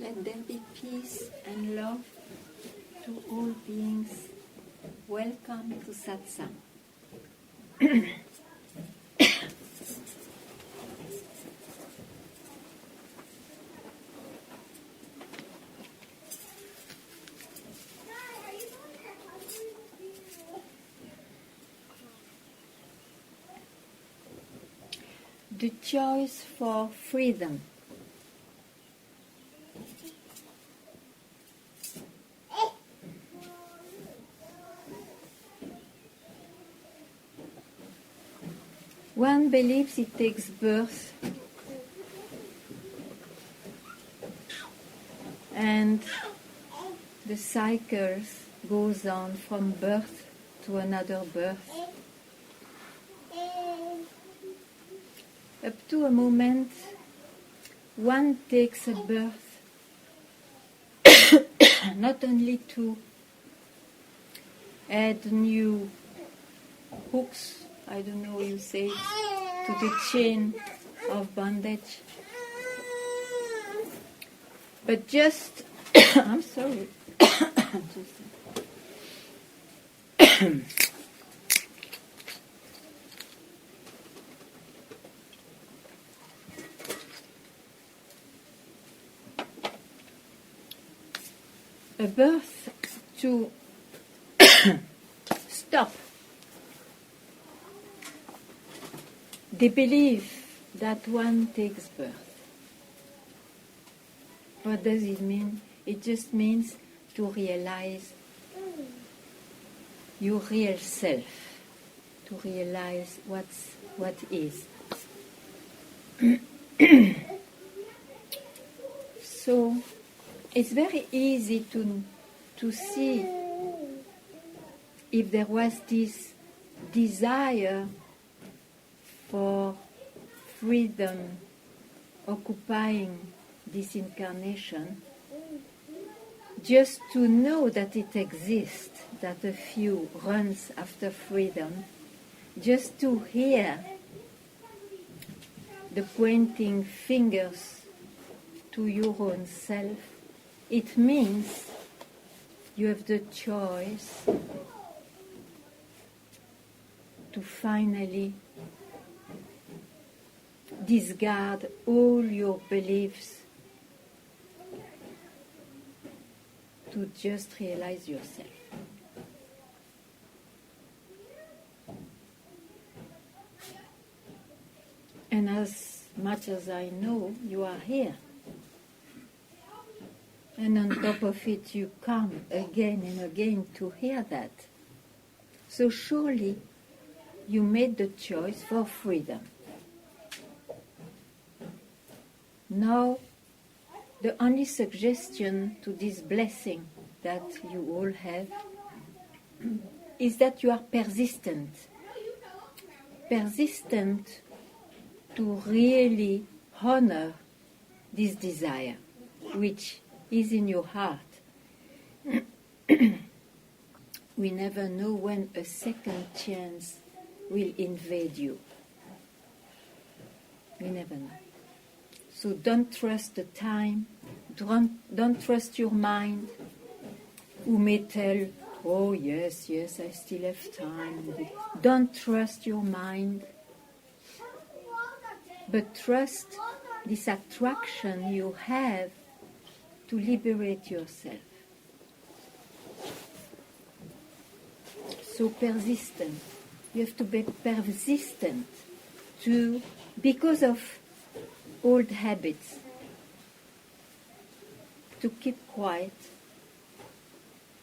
Let there be peace and love to all beings. Welcome to Satsang. The choice for freedom. One believes it takes birth and the cycles goes on from birth to another birth up to a moment one takes a birth not only to add new hooks, I don't know you say, to the chain of bondage. But just, I'm sorry. A birth to stop. They believe that one takes birth. What does it mean? It just means to realize your real self, to realize what is. So it's very easy to see if there was this desire for freedom occupying this incarnation, just to know that it exists, that a few runs after freedom, just to hear the pointing fingers to your own self, it means you have the choice to finally discard all your beliefs to just realize yourself. And as much as I know, you are here. And on top of it, you come again and again to hear that. So surely you made the choice for freedom. Now, the only suggestion to this blessing that you all have is that you are persistent. Persistent to really honor this desire, which is in your heart. We never know when a second chance will invade you. We never know. So don't trust the time, don't trust your mind, who may tell, oh yes, I still have time. Don't trust your mind, but trust this attraction you have to liberate yourself. So persistent. You have to be persistent because of old habits, to keep quiet,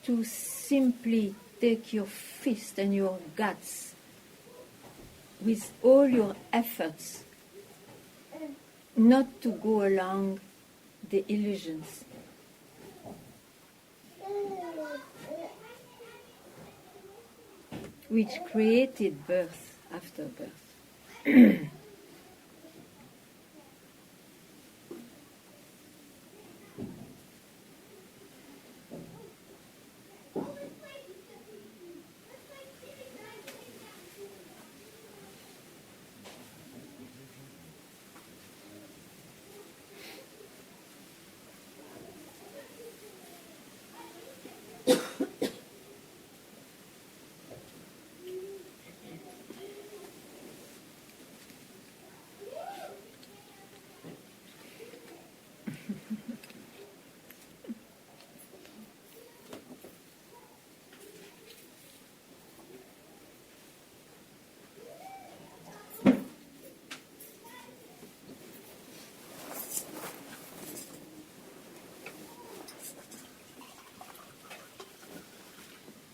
to simply take your fist and your guts with all your efforts, not to go along the illusions. Which created birth after birth.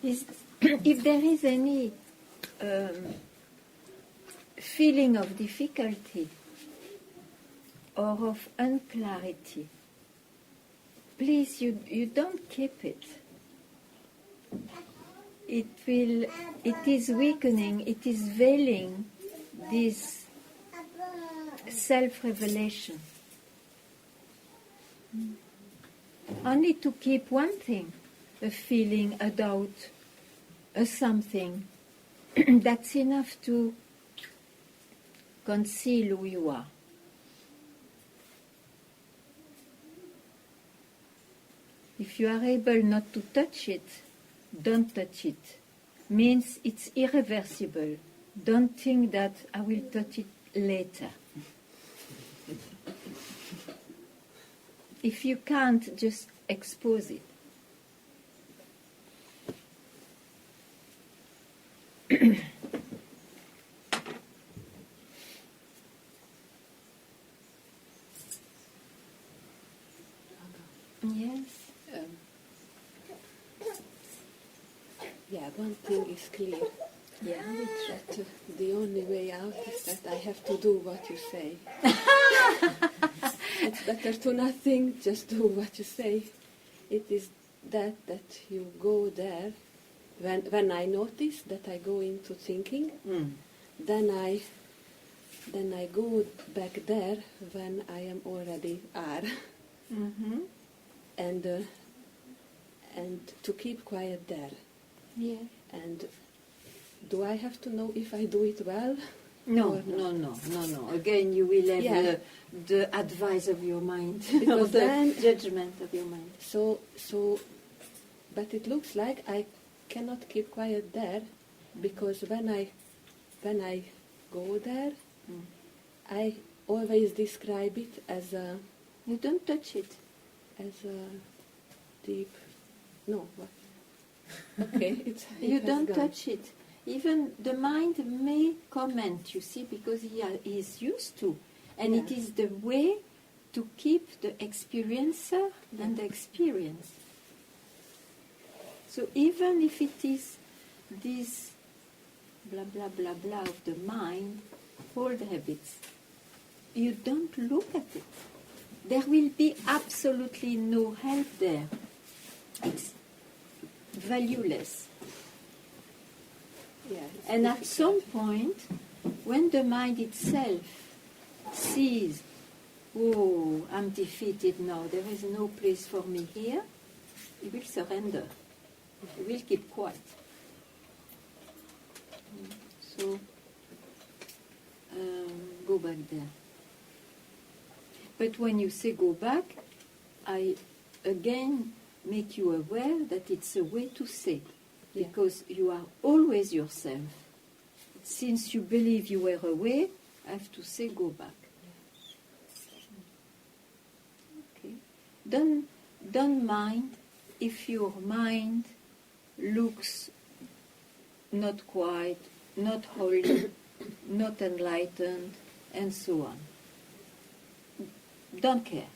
if there is any feeling of difficulty or of unclarity, please, you don't keep it. It is weakening, it is veiling this self-revelation. Only to keep one thing, a feeling, a doubt, a something, that's enough to conceal who you are. If you are able not to touch it, don't touch it. Means it's irreversible. Don't think that I will touch it later. If you can't, just expose it. Yes. Yeah, one thing is clear. Yeah. That the only way out is that I have to do what you say. It's better to nothing, just do what you say. It is that you go there. When I notice that I go into thinking, then I go back there when I am already are. Mm-hmm. And to keep quiet there. Yeah. And do I have to know if I do it well? No. Again, you will have the advice of your mind, or the judgment of your mind. So, but it looks like I cannot keep quiet there, because when I go there, I always describe it as a. You don't touch it. As a deep. No. What? Okay. You don't touch it. Even the mind may comment, you see, because he is used to. And it is the way to keep the experiencer and the experience. So even if it is this blah, blah, blah, blah of the mind, old habits, you don't look at it. There will be absolutely no help there. It's valueless. Yeah, and at some point, when the mind itself sees, oh, I'm defeated now, there is no place for me here, it will surrender. It will keep quiet. So, go back there. But when you say go back, I again make you aware that it's a way to say. Because you are always yourself. Since you believe you were away, I have to say go back. Okay. Don't mind if your mind looks not quiet, not holy, not enlightened, and so on. Don't care.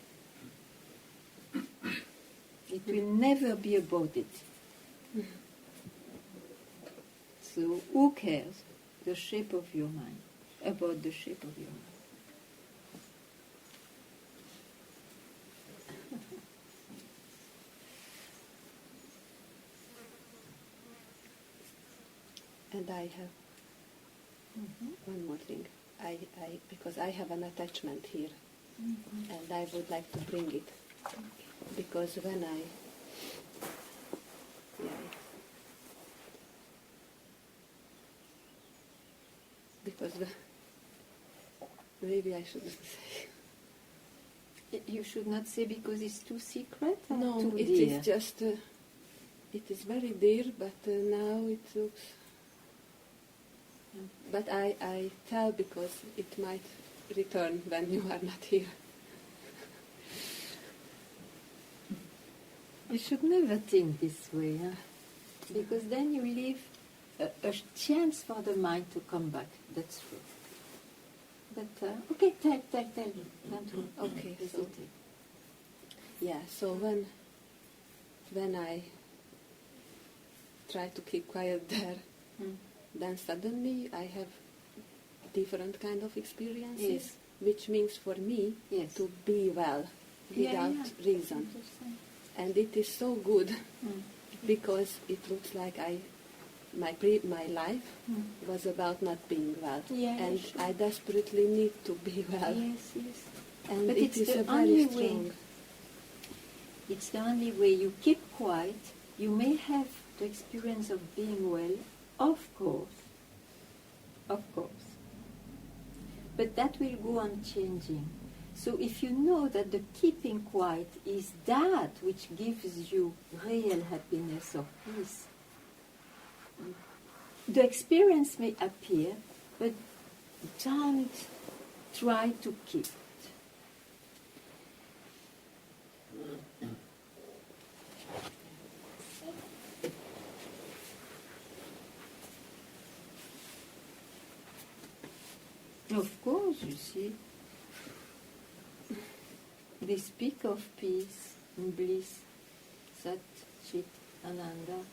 It will never be about it. So who cares the shape of your mind, about the shape of your mind? And I have one more thing. Because I have an attachment here, and I would like to bring it. Because when because maybe I shouldn't say. You should not say because it's too secret? Or No, too it dear? is just, it is very dear, but now it looks, but I tell because it might return when you are not here. You should never think this way, huh? Because then you leave a chance for the mind to come back. That's true. But, okay, tell. Don't Okay, so, hesitate. yeah, so when I try to keep quiet there, then suddenly I have different kind of experiences, Yes. which means for me Yes. to be well without reason. And it is so good because it looks like my life was about not being well. Yeah, and sure. I desperately need to be well. Yes, yes. And But it it's is the a very only strong. way. It's the only way. You keep quiet. You may have the experience of being well, of course. But that will go on changing. So if you know that the keeping quiet is that which gives you real happiness or peace, the experience may appear, but don't try to keep it. Of course, you see, they speak of peace and bliss, Sat, Chit, Ananda.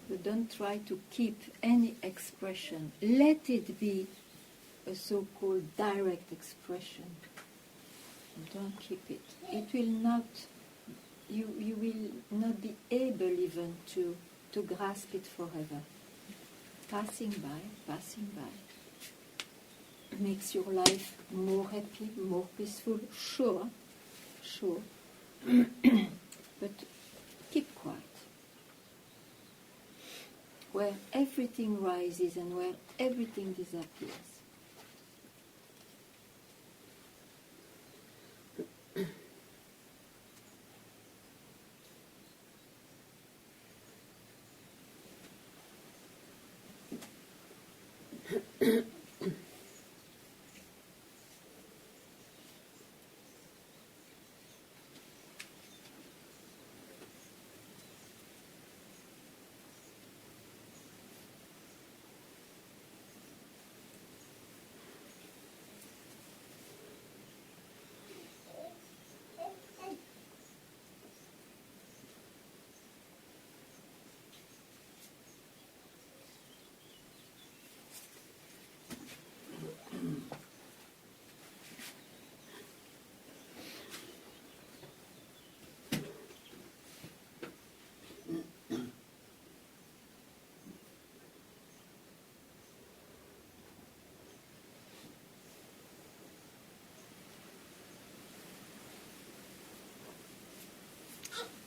But don't try to keep any expression. Let it be a so-called direct expression. Don't keep it. It will not, you will not be able even to grasp it forever. Passing by, makes your life more happy, more peaceful, sure. But keep quiet. Where everything rises and where everything disappears.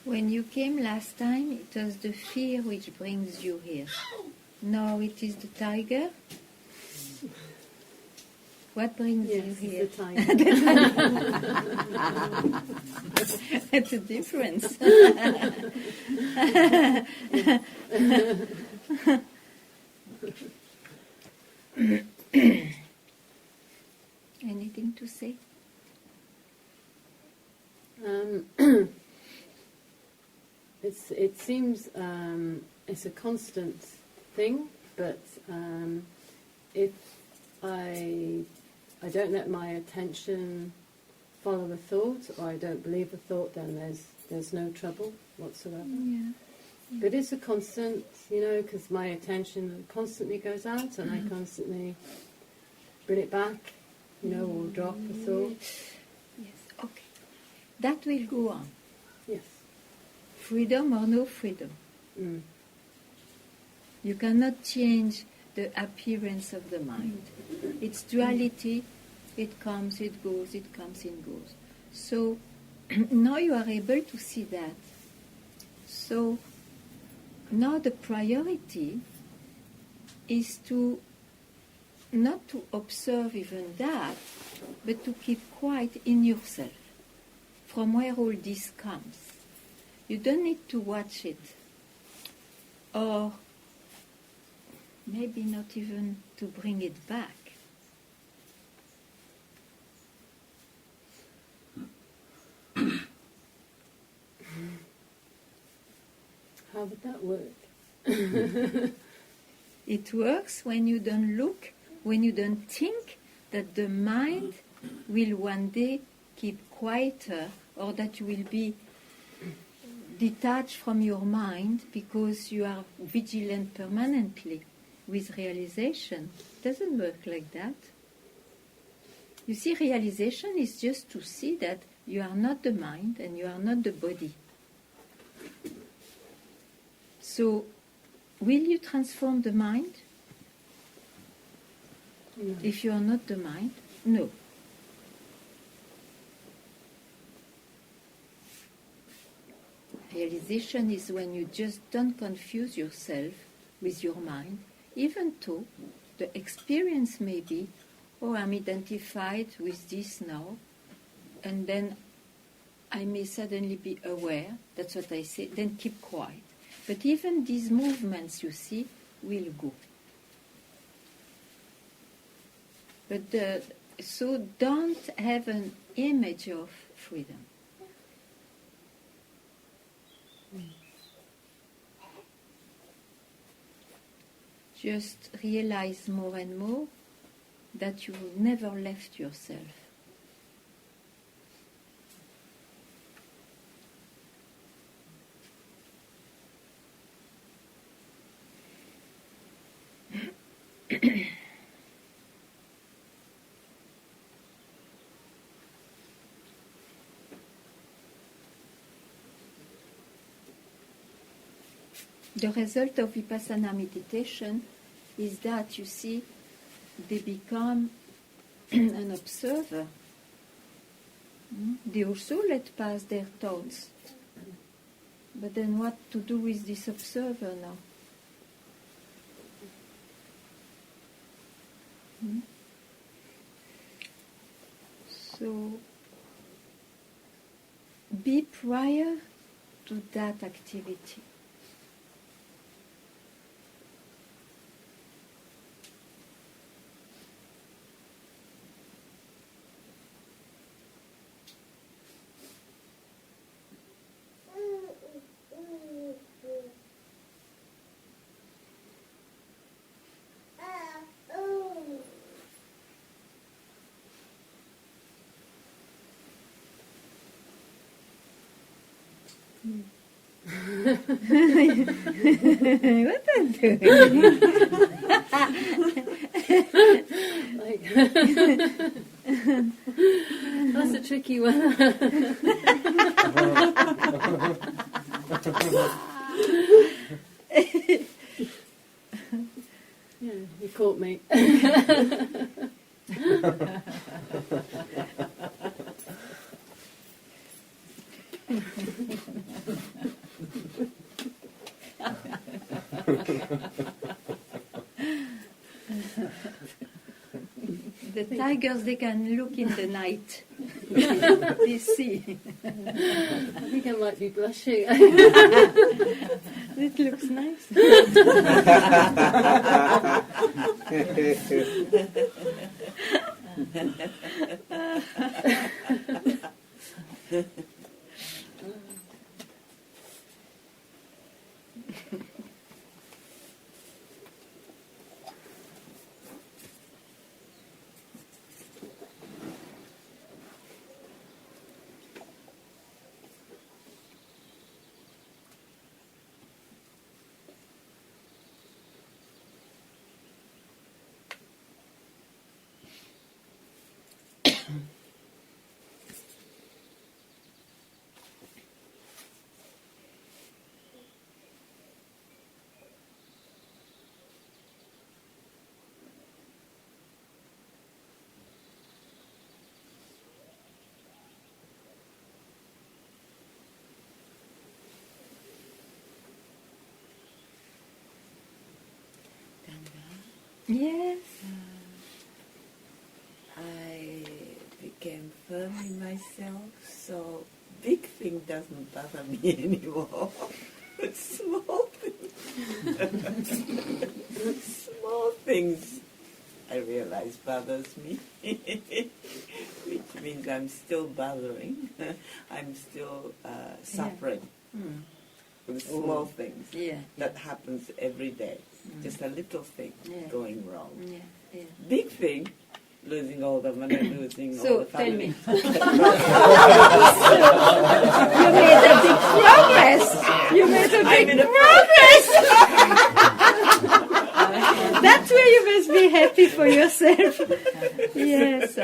When you came last time, it was the fear which brings you here. Now it is the tiger. What brings you here? It's the tiger. That's a difference. Anything to say? It seems it's a constant thing, but if I don't let my attention follow a thought, or I don't believe a thought, then there's no trouble whatsoever. Yeah. But it's a constant, because my attention constantly goes out, and I constantly bring it back, or drop a thought. Yes, okay. That will go on. Yes. Freedom or no freedom. Mm. You cannot change the appearance of the mind. It's duality. It comes, it goes, it comes, it goes. So now you are able to see that. So now the priority is to not to observe even that, but to keep quiet in yourself, from where all this comes. You don't need to watch it, or maybe not even to bring it back. How would that work? It works when you don't look, when you don't think that the mind will one day keep quieter, or that you will be detach from your mind because you are vigilant permanently with realization. It doesn't work like that. You see, realization is just to see that you are not the mind and you are not the body. So, will you transform the mind? No. If you are not the mind? No. Realization is when you just don't confuse yourself with your mind, even though the experience may be, oh, I'm identified with this now, and then I may suddenly be aware, that's what I say, then keep quiet. But even these movements, you see, will go. But so don't have an image of freedom. Just realize more and more that you never left yourself. The result of Vipassana meditation is that, you see, they become an observer. They also let pass their thoughts. But then what to do with this observer now? So, be prior to that activity. What are you doing? That's a tricky one. Yeah, you caught me. The tigers, they can look in the night. They see. I think I might be blushing. It looks nice. Yes. I became firm in myself, so big thing doesn't bother me anymore. But small things I realize bothers me, which means I'm still bothering. I'm still suffering with small things that happens every day. Just a little thing going wrong. Big thing, losing all the money, losing all So the tell family. me. You made a big progress. You made a big progress. That's where you must be happy for yourself. Yes.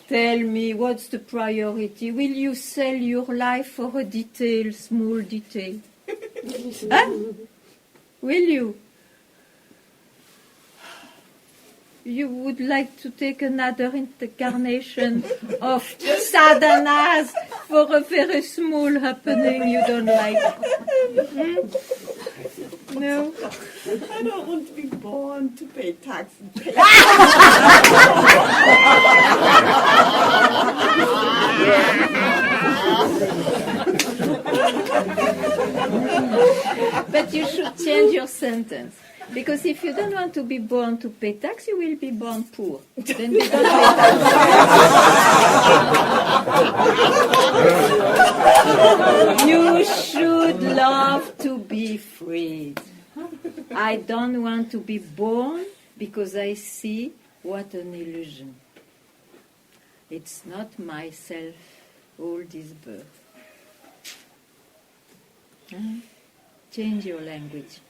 Tell me, what's the priority? Will you sell your life for a detail, small detail? Huh? Will you? You would like to take another incarnation of sadhanas for a very small happening you don't like? No? I don't want to be born to pay tax and pay. But you should change your sentence. Because if you don't want to be born to pay tax, you will be born poor. Then you don't pay tax. You should love to be freed. I don't want to be born because I see what an illusion. It's not myself, all this birth. Change your language.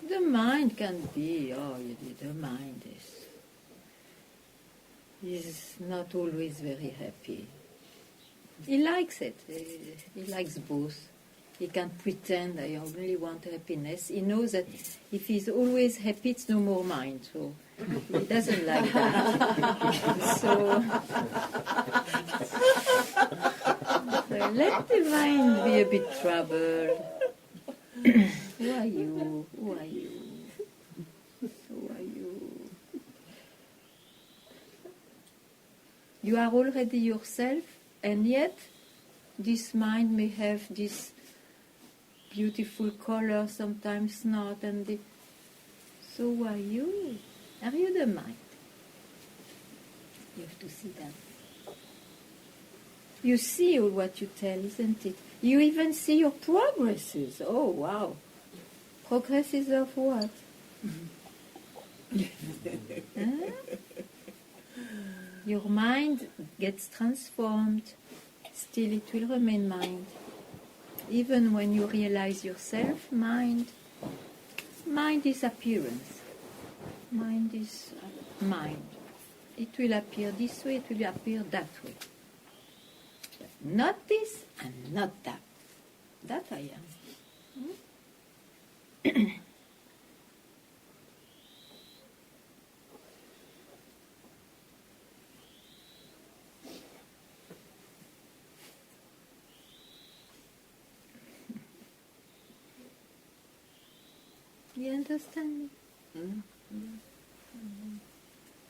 The mind can be, the mind is not always very happy. He likes it. He likes both. He can pretend, I only want happiness. He knows that if he's always happy, it's no more mind. So he doesn't like that. So let the mind be a bit troubled. Who are you? Who are you? Who are you? You are already yourself, and yet this mind may have this beautiful color, sometimes not, so who are you? Are you the mind? You have to see that. You see all what you tell, isn't it? You even see your progresses. Oh, wow. Progresses of what? Huh? Your mind gets transformed. Still, it will remain mind. Even when you realize yourself, mind is appearance. Mind is mind. It will appear this way, it will appear that way. Not this and not that. That I am. You understand me?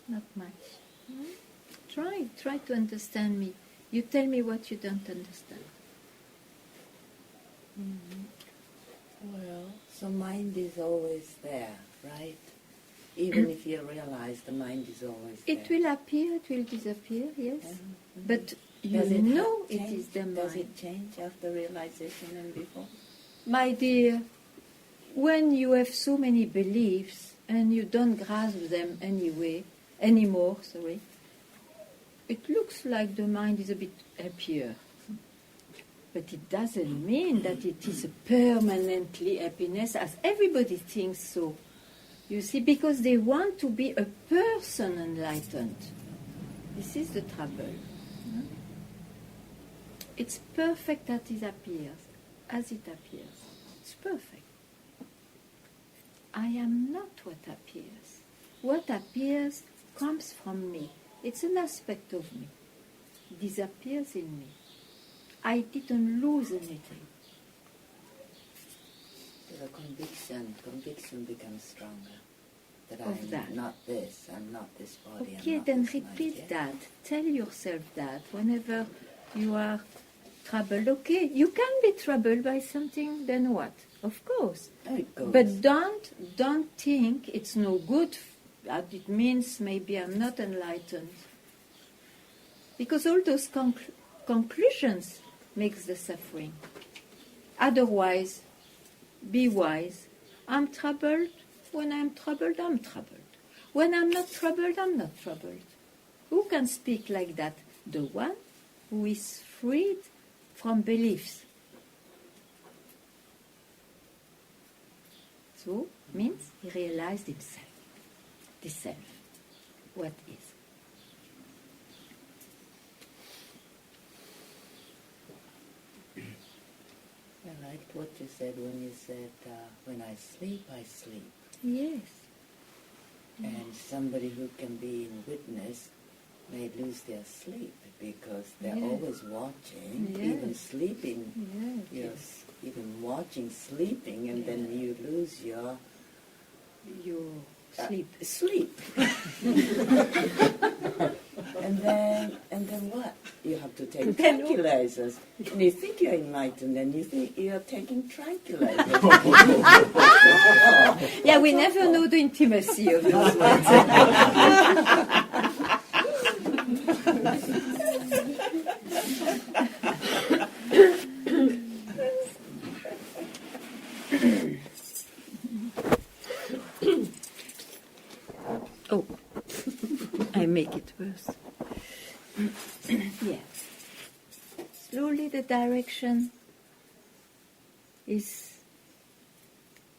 Not much. Try to understand me. You tell me what you don't understand. Well, so mind is always there, right? Even if you realize the mind is always there. It will appear, it will disappear, yes. But you Does it know it change? is the mind. Does it change after realization and before? My dear, when you have so many beliefs and you don't grasp them anymore, it looks like the mind is a bit happier. But it doesn't mean that it is permanently happiness, as everybody thinks so. You see, because they want to be a person enlightened. This is the trouble. It's perfect as it appears. It's perfect. I am not what appears. What appears comes from me. It's an aspect of me. It disappears in me. I didn't lose anything. The conviction becomes stronger. That Of I'm that. not this, I'm not this body. Okay, I'm not then this mind, repeat yeah? that. Tell yourself that whenever you are troubled. Okay, you can be troubled by something, then what? Of course. It goes. But don't think it's no good that it means maybe I'm not enlightened. Because all those conclusions makes the suffering. Otherwise, be wise. I'm troubled. When I'm troubled, I'm troubled. When I'm not troubled, I'm not troubled. Who can speak like that? The one who is freed from beliefs. So, means he realized himself, the self, what is. I liked what you said when you said, when I sleep, I sleep. Yes. And somebody who can be in witness may lose their sleep because they're Yes. always watching, Yes. even sleeping. Yes. Yes, even watching, sleeping, and then you lose your Your sleep. sleep. and then what? You have to take Then what? tranquilizers. And you think you're enlightened, and you think you're taking tranquilizers. Yeah, we never know the intimacy of those words. Oh, I make it worse. Yeah. Slowly the direction is,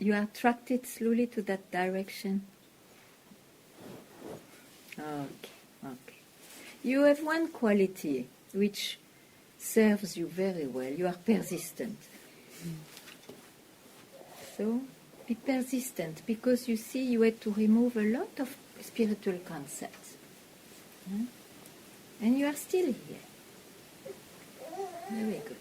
you are attracted slowly to that direction. Okay. You have one quality which serves you very well. You are persistent. So, be persistent, because you see you had to remove a lot of spiritual concepts. And you are still here. Very good.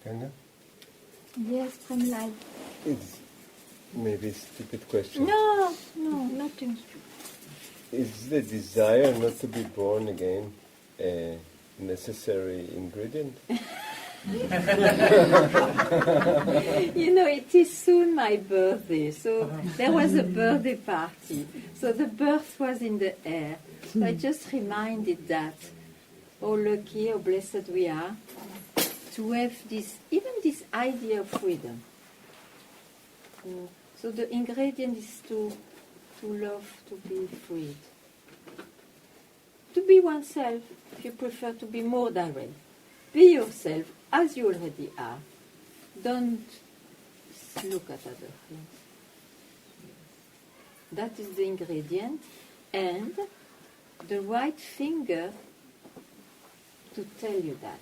Ganga? Yes, from life. It's maybe a stupid question. No, nothing stupid. Is the desire not to be born again a necessary ingredient? You know, it is soon my birthday, so there was a birthday party. So the birth was in the air. So I just reminded that, how lucky, how blessed we are to have this, even this idea of freedom. So the ingredient is to love, to be freed. To be oneself, if you prefer to be more direct. Be yourself as you already are. Don't look at other things. That is the ingredient. And the right finger to tell you that.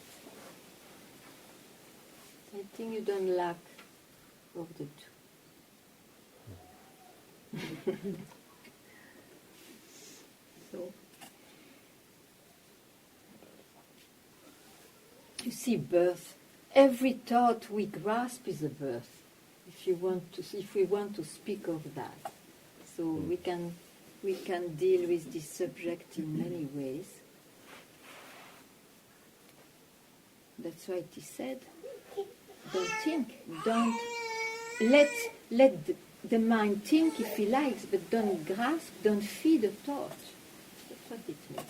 I think you don't lack of the two. So, you see, birth. Every thought we grasp is a birth. If we want to speak of that, so we can deal with this subject in many ways. That's why it is said. Don't think. Don't let the mind think if he likes, but don't grasp. Don't feed a thought. That's what it means.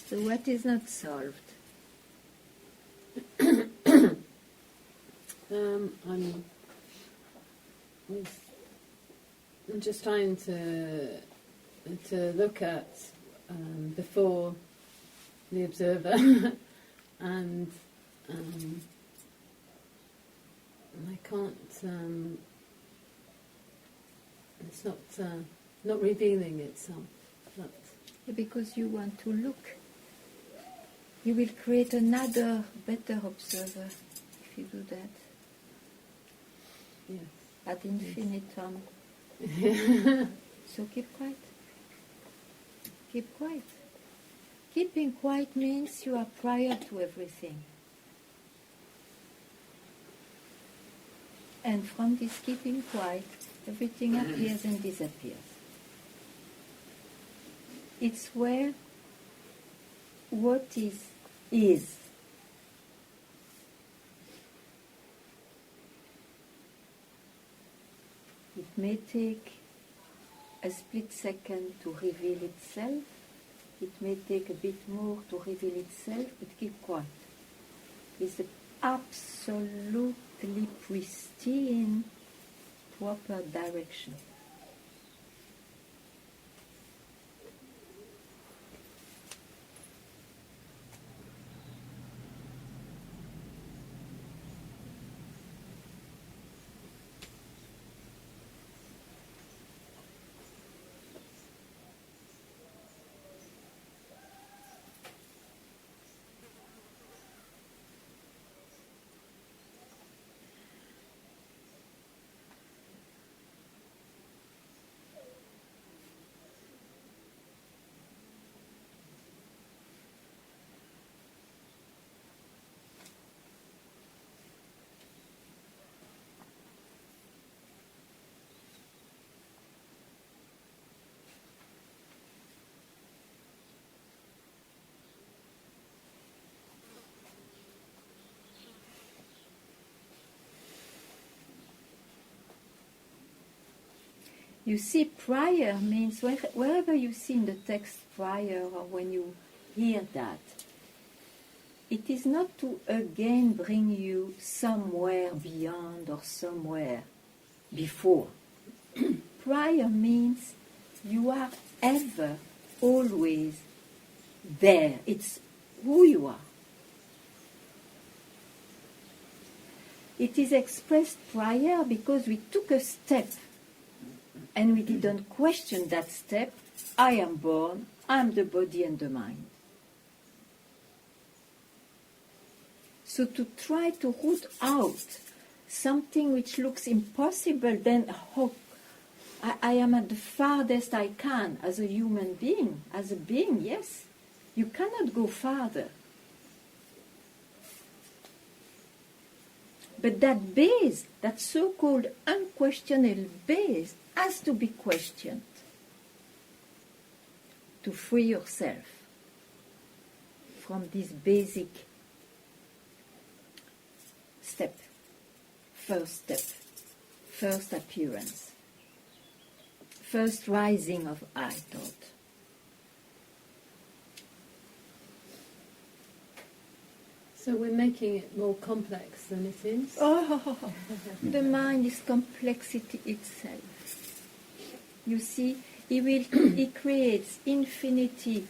So what is not solved? I'm just trying to look at before the observer, and I can't. It's not revealing itself. But Because you want to look. You will create another better observer if you do that. yes. Ad infinitum. So keep quiet. Keep quiet. Keeping quiet means you are prior to everything. And from this keeping quiet, everything appears and disappears. It's where what is. It may take a split second to reveal itself. It may take a bit more to reveal itself, but keep quiet. It's the absolutely pristine, proper direction. You see, prior means wherever you see in the text prior, or when you hear that, it is not to again bring you somewhere beyond or somewhere before. Prior means you are ever, always there. It's who you are. It is expressed prior because we took a step and we didn't question that step. I am born, I'm the body and the mind. So to try to root out something which looks impossible, then I am at the farthest I can as a human being. As a being, yes, you cannot go farther. But that base, that so-called unquestionable base, has to be questioned to free yourself from this basic step, first appearance, first rising of I thought. So we're making it more complex than it is. Oh, the mind is complexity itself. You see, it creates infinity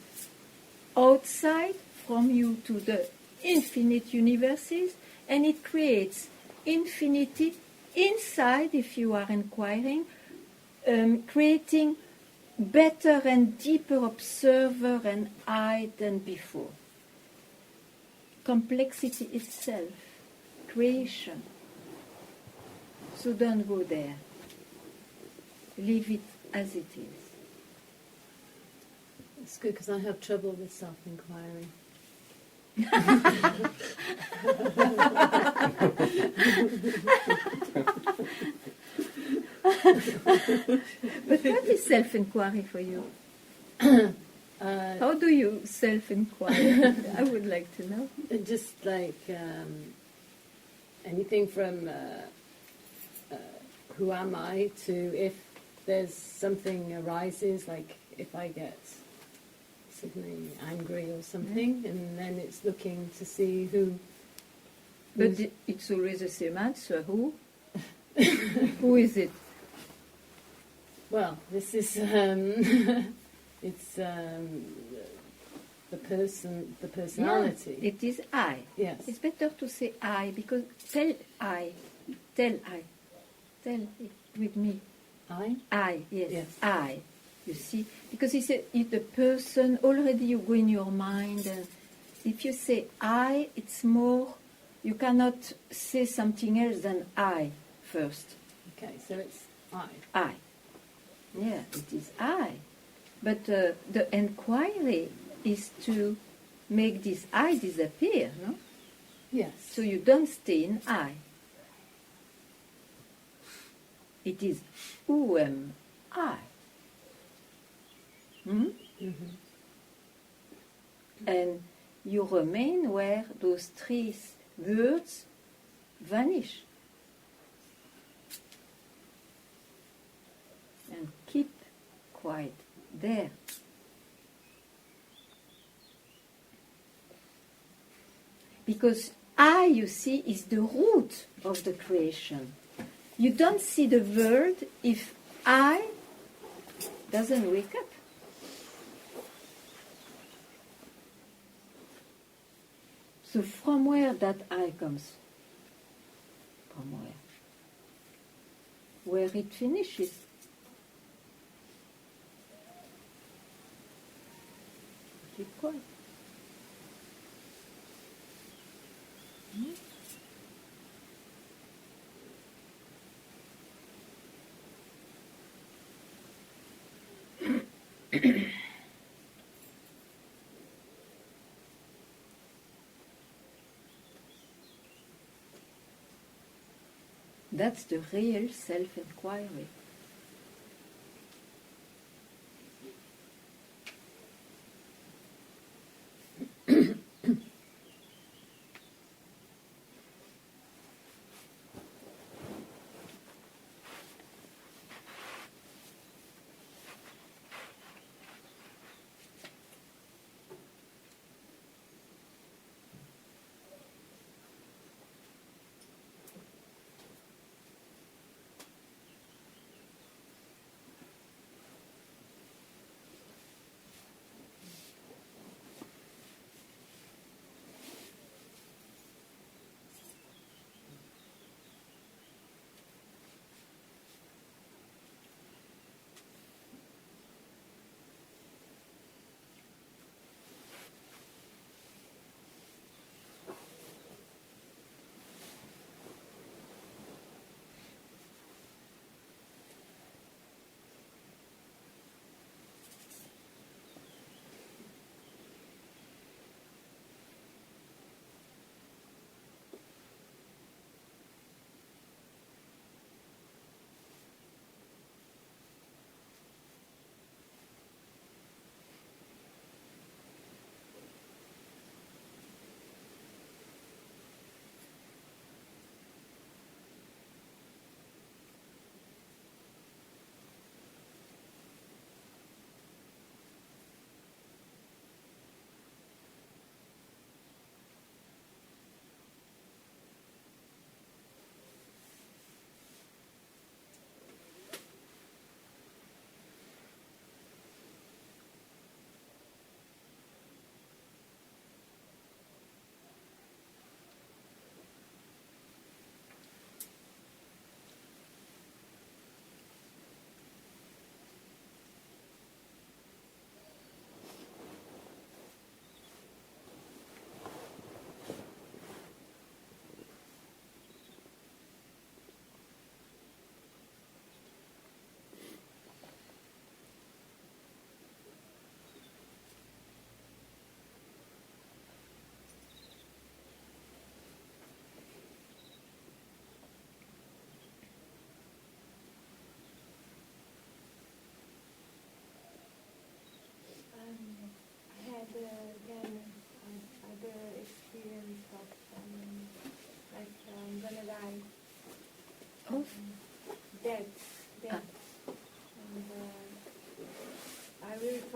outside from you to the infinite universes, and it creates infinity inside, if you are inquiring, creating better and deeper observer and I than before. Complexity itself, creation. So don't go there. Leave it as it is. It's good because I have trouble with self-inquiry. But what is self-inquiry for you? How do you self-inquire? I would like to know. Just like anything from who am I to if there's something arises, like if I get suddenly angry or something, and then it's looking to see who. But it's always the same answer. Who? Who is it? Well, this is it's the personality. Yeah, it is I. Yes. It's better to say I, because tell it with me. I, yes, Yes. I. You see, because if the person already you go in your mind, and if you say I, it's more. You cannot say something else than I first. Okay, so it's I. I. Yeah, it is I. But the inquiry is to make this I disappear, no? Yes. So you don't stay in I. It is who am I? Hmm? Mm-hmm. And you remain where those three words vanish. And keep quiet there. Because I, you see, is the root of the creation. You don't see the world if I doesn't wake up. So from where that I comes? From where? Where it finishes. Keep quiet. That's the real self-inquiry.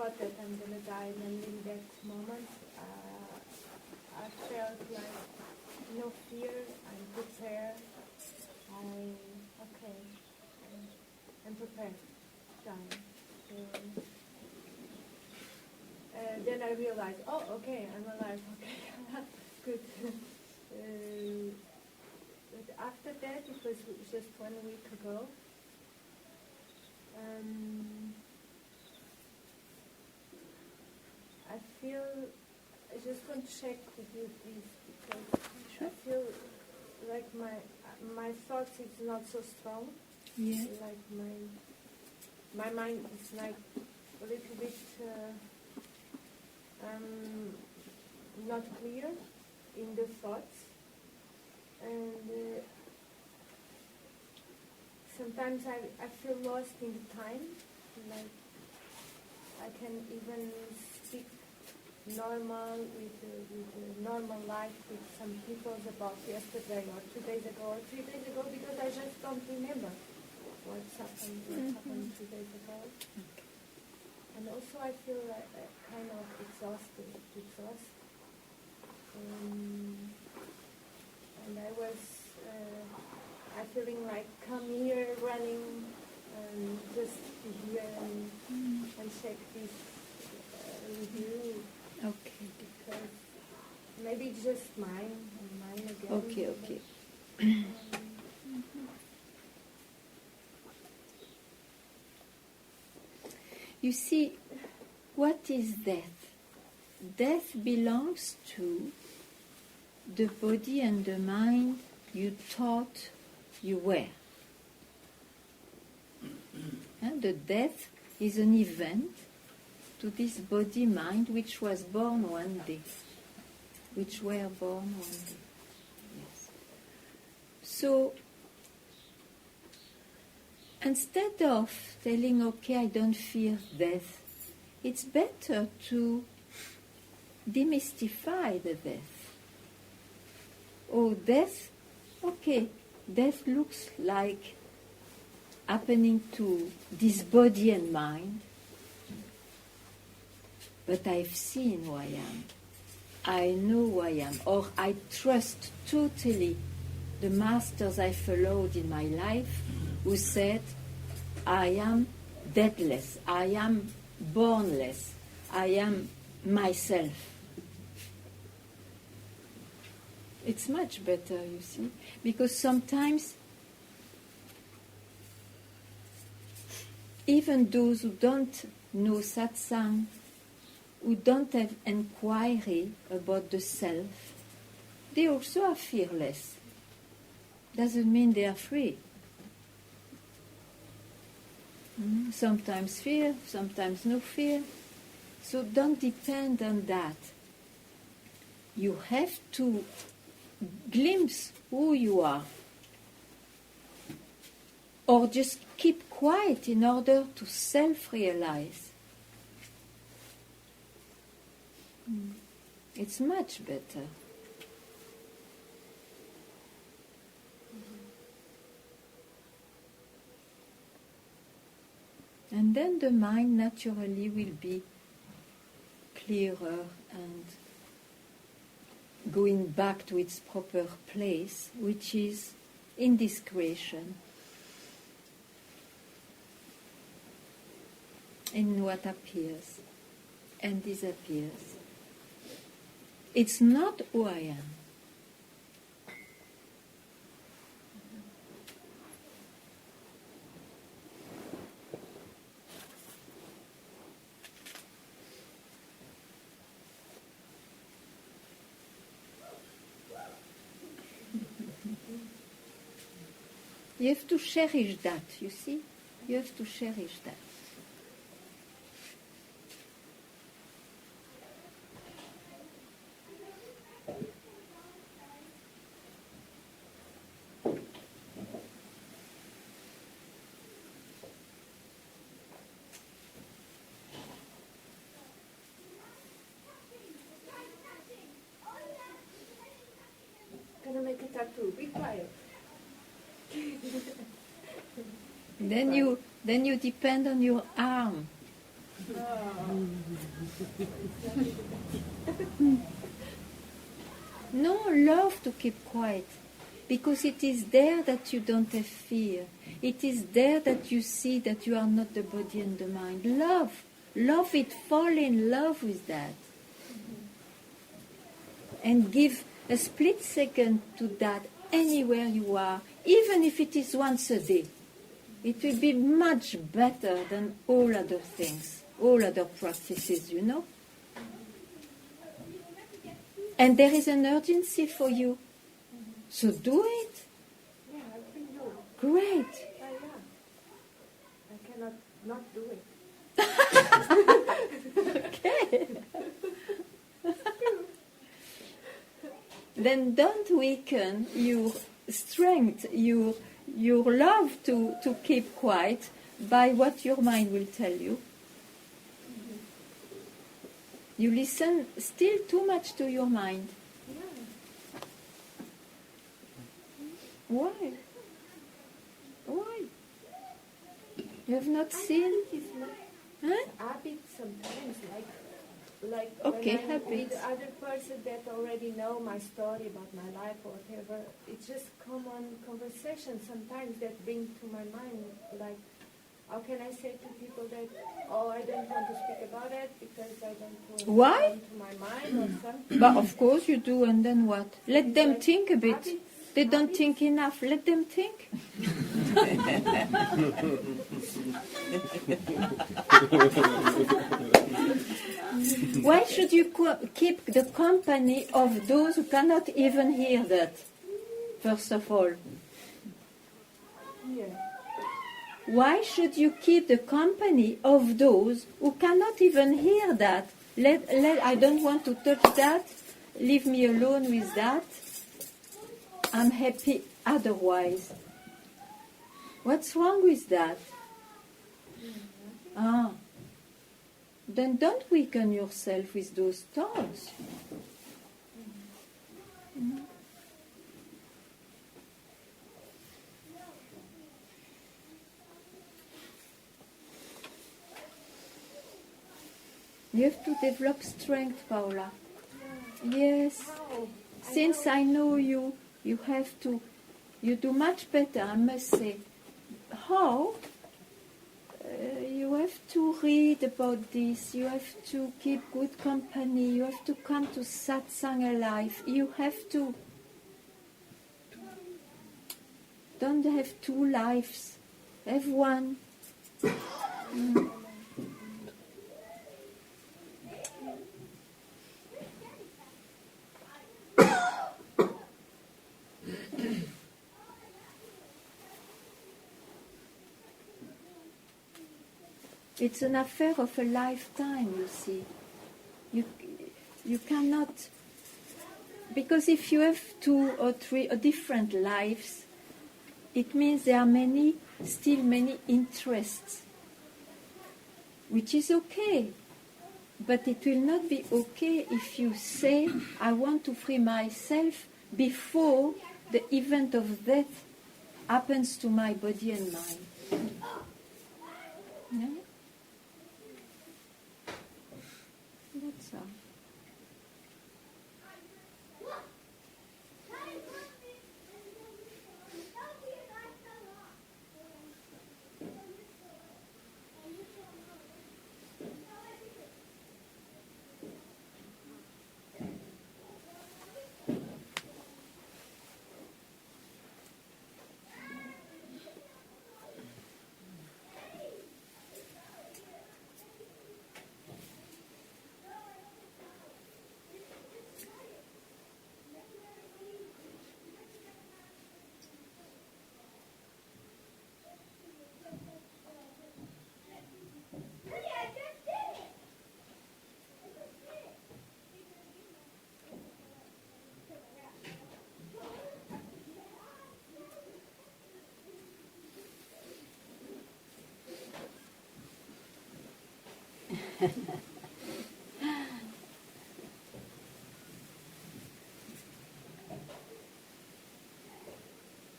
thought that I'm going to die, and in that moment, I felt like no fear. I'm prepared. I'm prepared. Dying. So, then I realized, oh, okay, I'm alive. Okay, good. But after that, it was just 1 week ago. I just want to check with you, please, because I feel like my thoughts is not so strong. Yeah. Like my mind is like a little bit not clear in the thoughts, and sometimes I feel lost in the time. Like I can even speak normal with normal life with some people about yesterday or 2 days ago or 3 days ago, because I just don't remember what's happened 2 days ago. And also I feel like kind of exhausted. And I was feeling like come here running and just be here and check this with you. Okay. Because maybe it's just mine again. Okay. You see, what is death? Death belongs to the body and the mind you thought you were. And the death is an event to this body-mind which was born one day. Which were born one day. Yes. So, instead of telling, okay, I don't fear death, it's better to demystify the death. Oh, death, okay, death looks like happening to this body and mind, but I've seen who I am. I know who I am, or I trust totally the masters I followed in my life who said, I am deathless, I am bornless, I am myself. It's much better, you see, because sometimes even those who don't know satsang, who don't have inquiry about the self, they also are fearless. Doesn't mean they are free. Sometimes fear, sometimes no fear. So don't depend on that. You have to glimpse who you are. Or just keep quiet in order to self-realize. It's much better. And then the mind naturally will be clearer and going back to its proper place, which is in this creation, in what appears and disappears. It's not who I am. You have to cherish that, you see? You have to cherish that. Gonna make a tattoo. Be quiet. Then you depend on your arm. No, love to keep quiet. Because it is there that you don't have fear. It is there that you see that you are not the body and the mind. Love. Love it. Fall in love with that. And give a split second to that anywhere you are, even if it is once a day. It will be much better than all other things, all other practices, you know. And there is an urgency for you. So do it. Yeah, I can do it. Great. I cannot not do it. Okay. Then don't weaken your strength, your love to keep quiet by what your mind will tell you. You listen still too much to your mind. Why? Why? You have not seen? Huh? Habit sometimes, like Okay, when I'm habit. with other person that already know my story about my life or whatever. It's just common conversation sometimes that bring to my mind, like, how can I say to people that, oh, I don't want to speak about it because I don't want Why? to come to my mind or something. But of course you do, and then what? Let them Like think a bit. habits. They don't think enough. Let them think. Why should you keep the company of those who cannot even hear that, first of all? Yeah. Why should you keep the company of those who cannot even hear that? I don't want to touch that. Leave me alone with that. I'm happy otherwise. What's wrong with that? Then don't weaken yourself with those thoughts. You have to develop strength, Paula. Yes. How? Since I know you, you do much better, I must say. How? You have to read about this, you have to keep good company, you have to come to satsang alive, you have to... Don't have two lives, have one. It's an affair of a lifetime, you see. You cannot... Because if you have 2 or 3 different lives, it means there are still many interests, which is okay. But it will not be okay if you say, I want to free myself before the event of death happens to my body and mind. Yeah? That's all.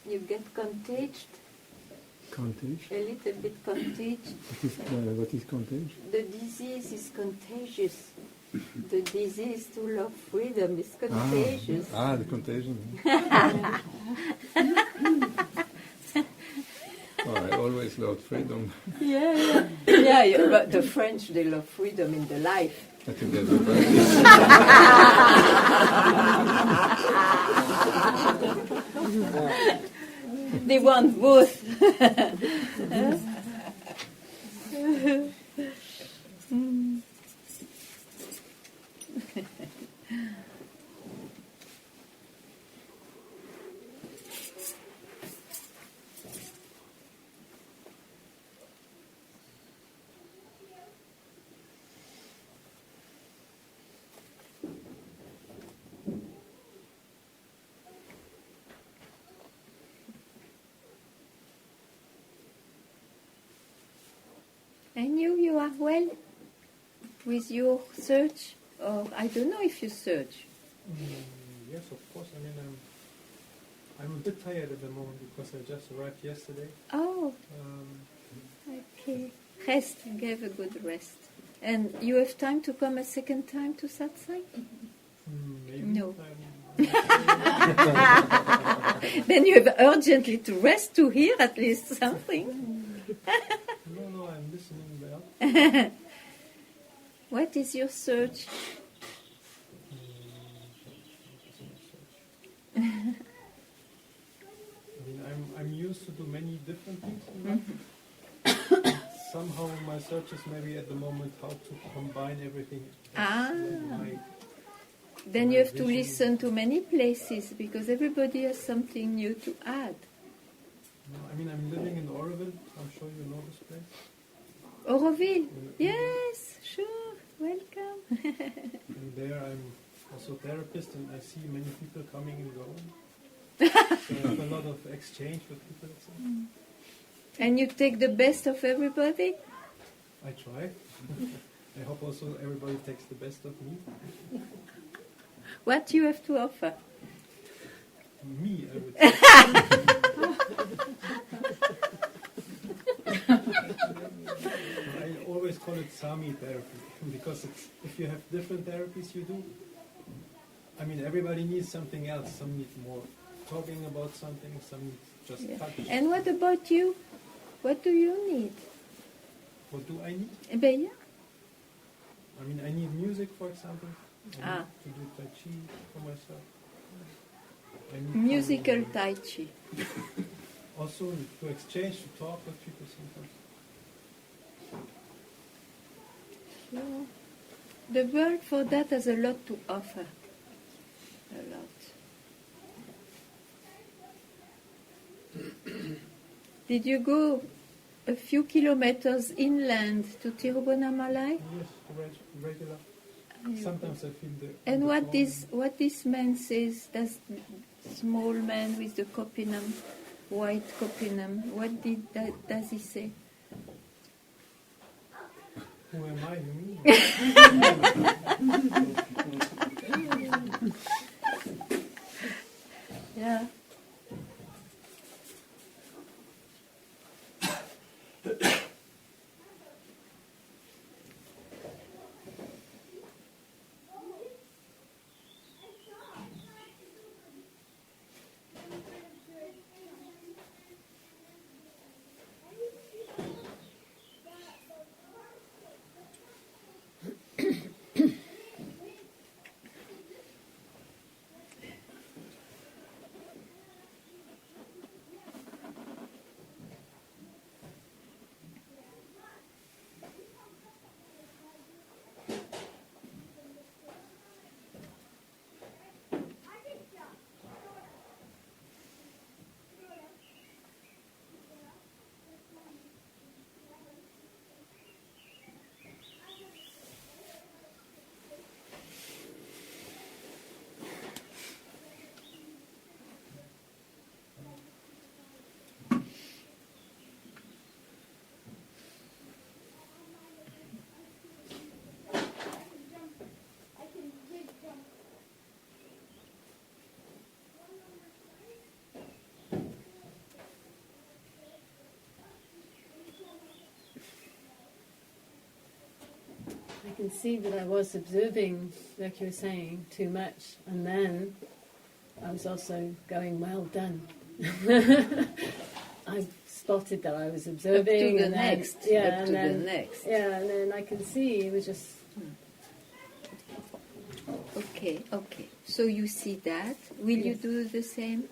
You get contagious. Contagious. A little bit contagious. What is contagious? The disease is contagious. The disease to love freedom is contagious. The contagion. I always loved freedom. Yeah, but the French, they love freedom in the life. I think that's right. They want both. And you are well with your search? Or I don't know if you search. Yes, of course. I mean, I'm a bit tired at the moment because I just arrived yesterday. Oh, okay. Rest, give a good rest. And you have time to come a second time to Satsang? Maybe. No. Then you have urgently to rest to hear at least something. No, I'm listening well. What is your search? I mean, I'm used to do many different things in life. Somehow my search is maybe at the moment how to combine everything. Then you have to listen to many places because everybody has something new to add. No, I mean, I'm living in Oroville. I'm sure you know this place. Oroville? Yes, sure. Welcome. And there I'm also a therapist and I see many people coming and going. So I have a lot of exchange with people. And you take the best of everybody? I try. I hope also everybody takes the best of me. What do you have to offer? Me, I would say. I always call it Sami therapy because if you have different therapies you do, I mean everybody needs something else. Some need more talking about something, some need just touch. And what about you? What do you need? What do I need? Ben yeah. I mean I need music, for example. I need to do Tai Chi for myself. I need Musical Tai Chi. Also to exchange, to talk with people sometimes. Yeah. The world for that has a lot to offer. A lot. Did you go a few kilometers inland to Tiruvannamalai? Yes, regular. Sometimes I feel the... And what this man says, that small man with the copinum, white copinum, does he say? Who am I, you mean? Yeah. I can see that I was observing, like you were saying, too much, and then I was also going, well done. I spotted that I was observing. Up to the and then, next. Yeah, Up and to then, the next. Yeah, and then I can see it was just... Okay, okay. So you see that. Will you Yes. do the same?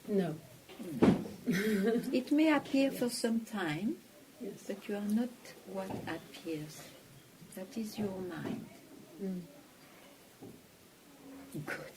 No. It may appear for some time, Yes. but you are not what appears. That is your mind. Mm. Good.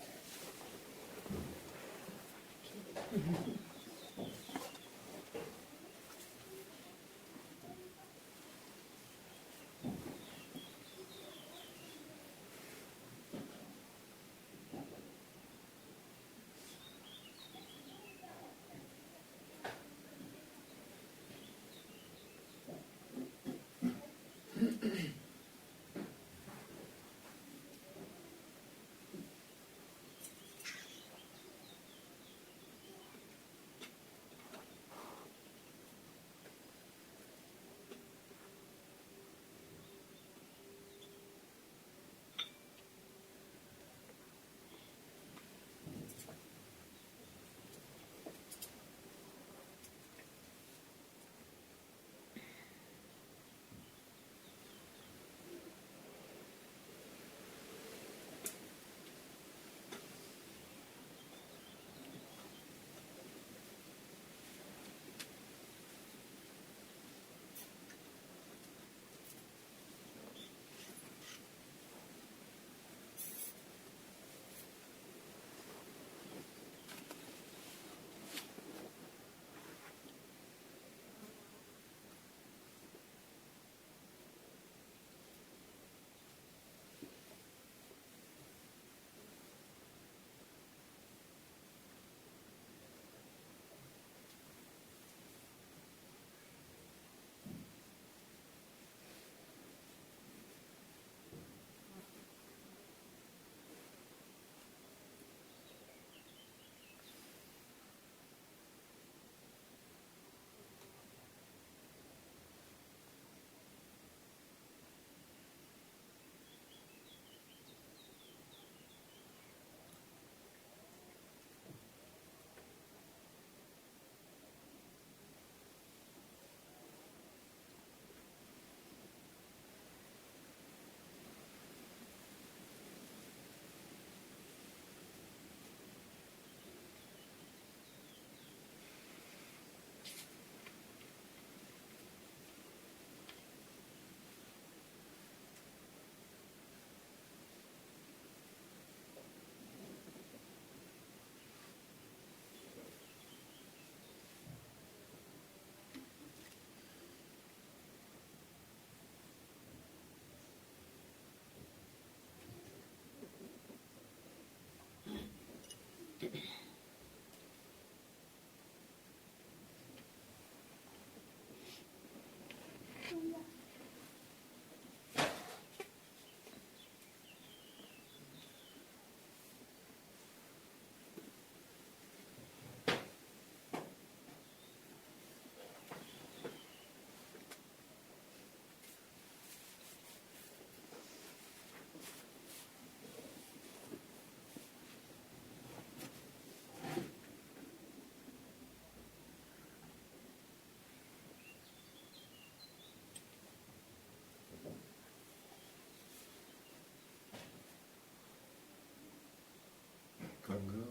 Ganga.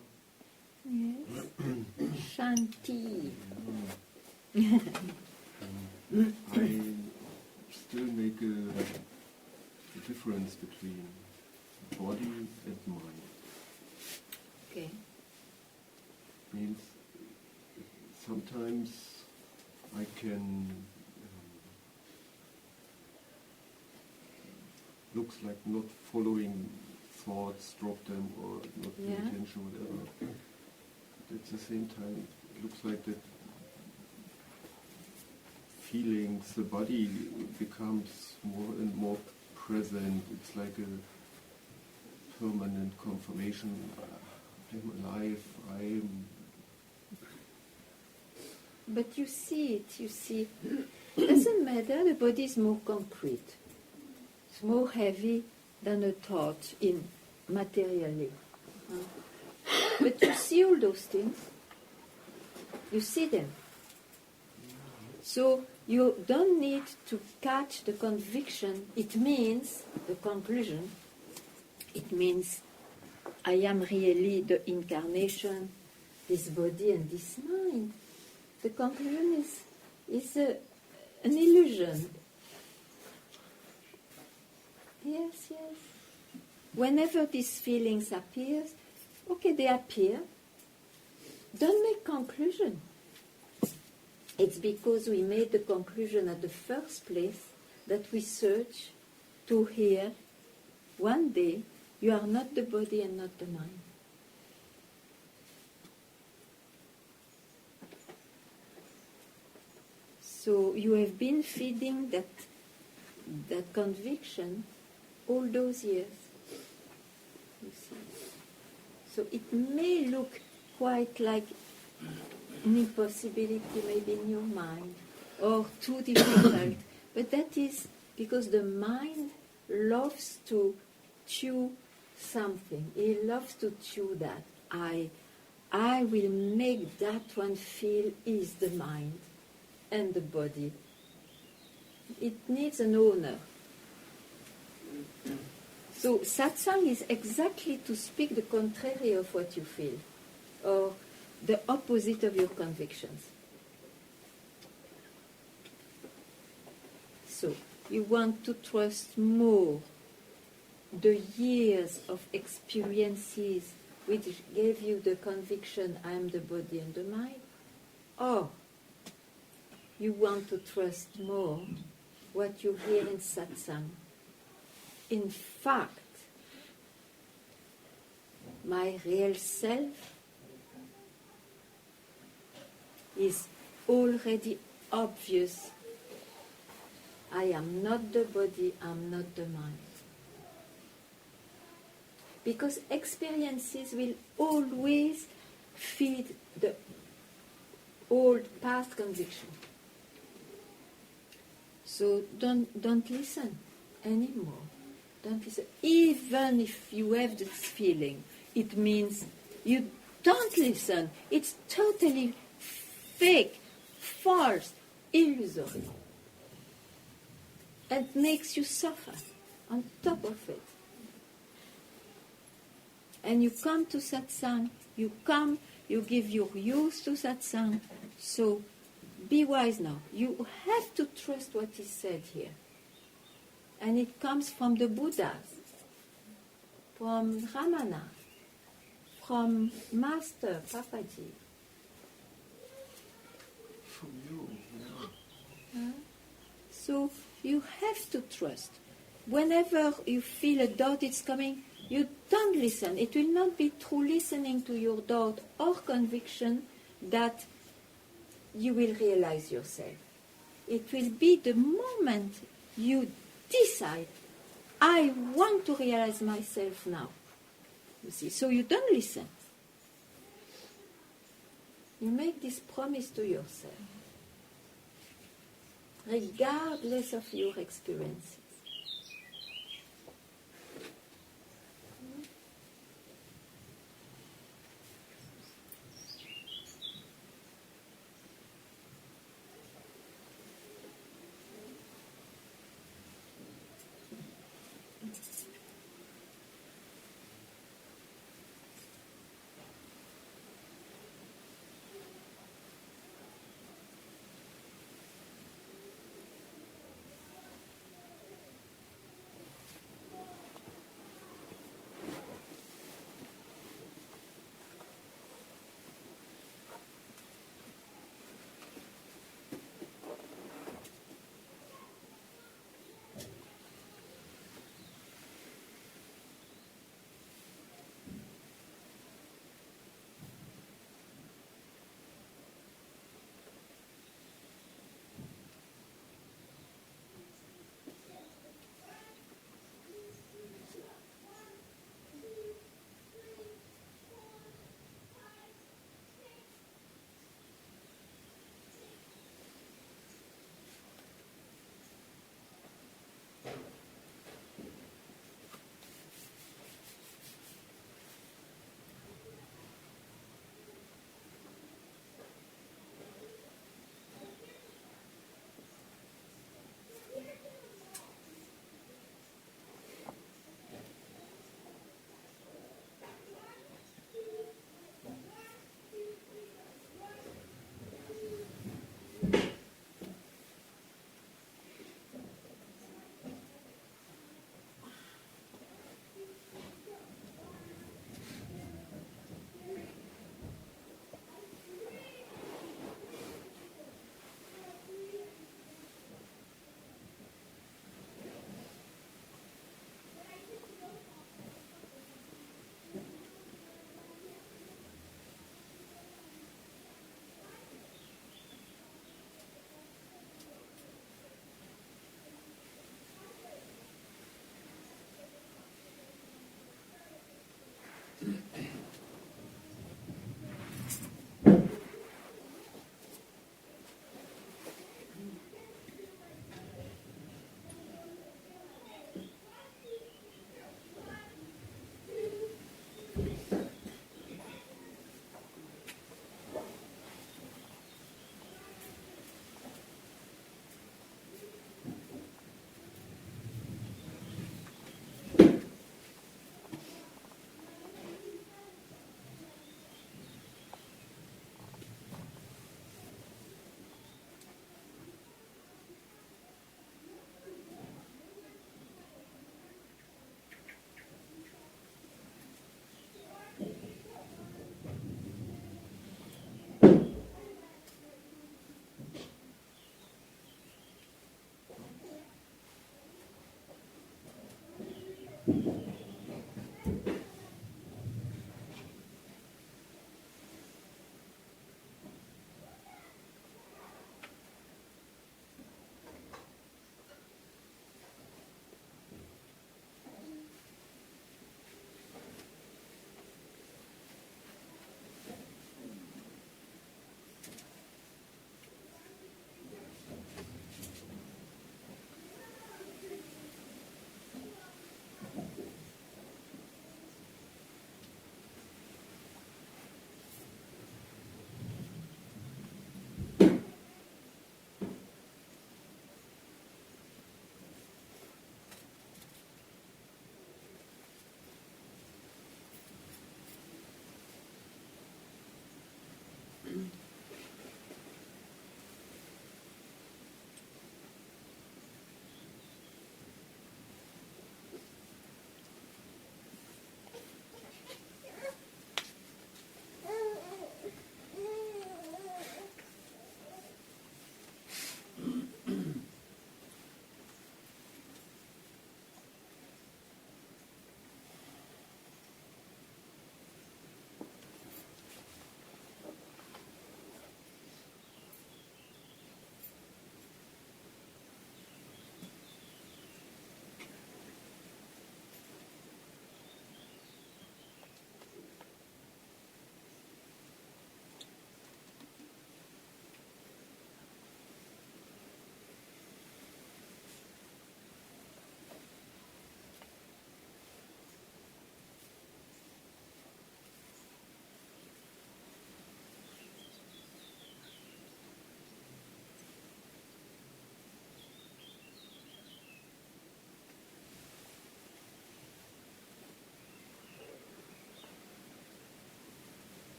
Yes. Shanti. I still make a difference between body and mind. Okay. Means sometimes I can looks like not following thoughts, drop them, or not paying Yeah. attention, whatever. But at the same time, it looks like that feelings, the body becomes more and more present. It's like a permanent confirmation. I'm alive. I'm. But you see it, you see Doesn't matter, the body is more concrete. It's more heavy than a thought in materially. But you see all those things. You see them. So you don't need to catch the conviction. It means, the conclusion, it means I am really the incarnation, this body and this mind. The conclusion is an illusion. Yes, yes. Whenever these feelings appear, okay, they appear. Don't make conclusion. It's because we made the conclusion at the first place that we search to hear one day you are not the body and not the mind. So you have been feeding that conviction all those years. You see. So it may look quite like an impossibility maybe in your mind or too difficult, but that is because the mind loves to chew something. It loves to chew that. I will make that one feel is the mind and the body. It needs an owner. So satsang is exactly to speak the contrary of what you feel, or the opposite of your convictions. So you want to trust more the years of experiences which gave you the conviction I am the body and the mind, or you want to trust more what you hear in satsang. In fact, my real self is already obvious. I am not the body, I am not the mind. Because experiences will always feed the old past conviction. So don't listen anymore. Don't listen. Even if you have this feeling, it means you don't listen. It's totally fake, false, illusory. And makes you suffer on top of it. And you come to satsang, you give your use to satsang. So be wise now. You have to trust what is said here. And it comes from the Buddhas, from Ramana, from Master Papaji. From you, yeah. So you have to trust. Whenever you feel a doubt is coming, you don't listen. It will not be through listening to your doubt or conviction that you will realize yourself. It will be the moment you decide, I want to realize myself now. You see, so you don't listen. You make this promise to yourself, regardless of your experiences.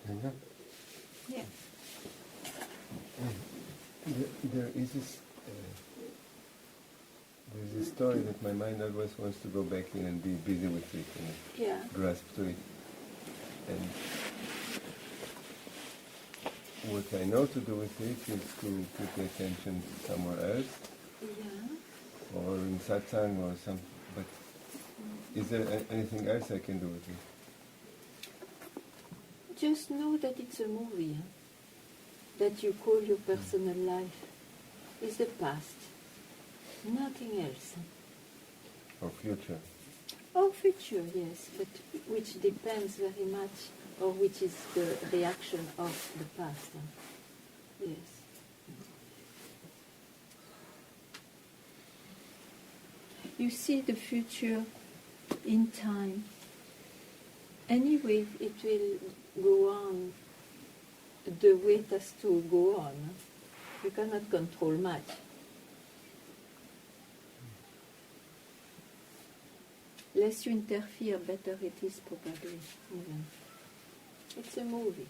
Ganga? Yeah. There is this. There's a story that my mind always wants to go back in and be busy with it and Yeah. grasp to it. And what I know to do with it is to put the attention somewhere else, Yeah. or in satsang or some. But is there anything else I can do with it? Just know that it's a movie, huh? That you call your personal life. It's the past. Nothing else. Or future? Or future, yes, but which depends very much, or which is the reaction of the past. Yes. You see the future in time. Anyway, it will go on the way it has to go on. You cannot control much. Less you interfere, better it is probably. Even. It's a movie.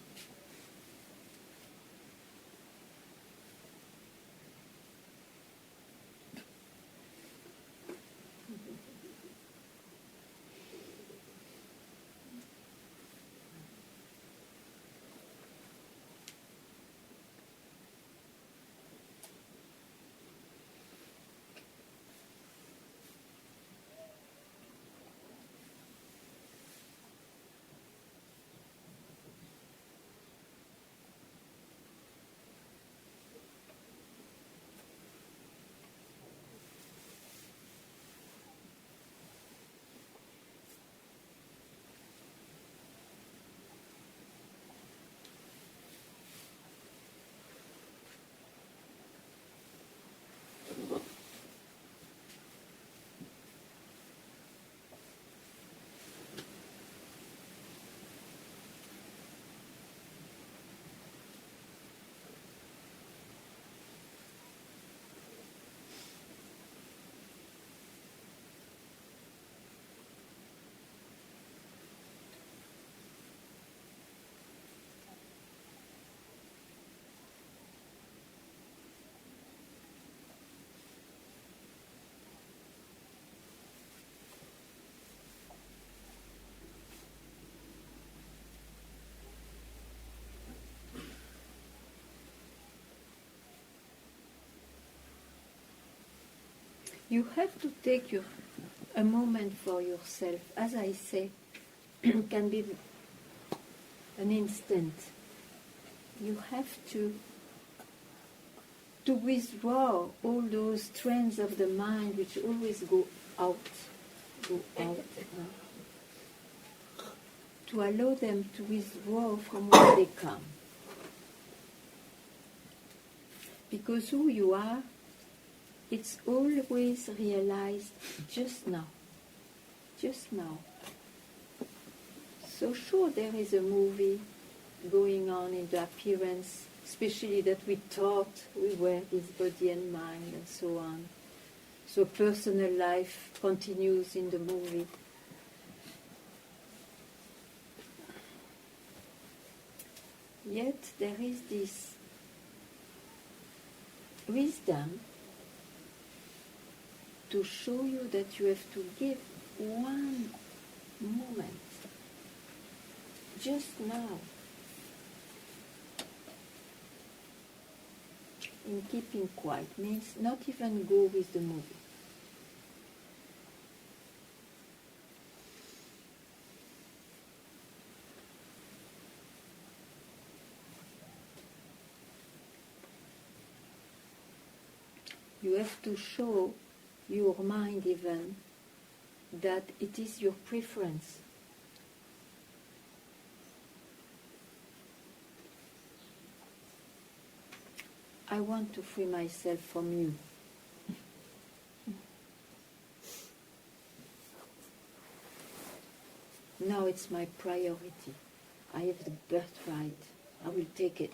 You have to take a moment for yourself. As I say, it can be an instant. You have to withdraw all those trends of the mind which always go out. To allow them to withdraw from where they come. Because who you are, it's always realized just now. Just now. So sure, there is a movie going on in the appearance, especially that we thought we were this body and mind and so on. So personal life continues in the movie. Yet there is this wisdom to show you that you have to give one moment, just now, in keeping quiet, means not even go with the movie. You have to show your mind even that it is your preference. I want to free myself from you. Now it's my priority. I have the birthright. I will take it.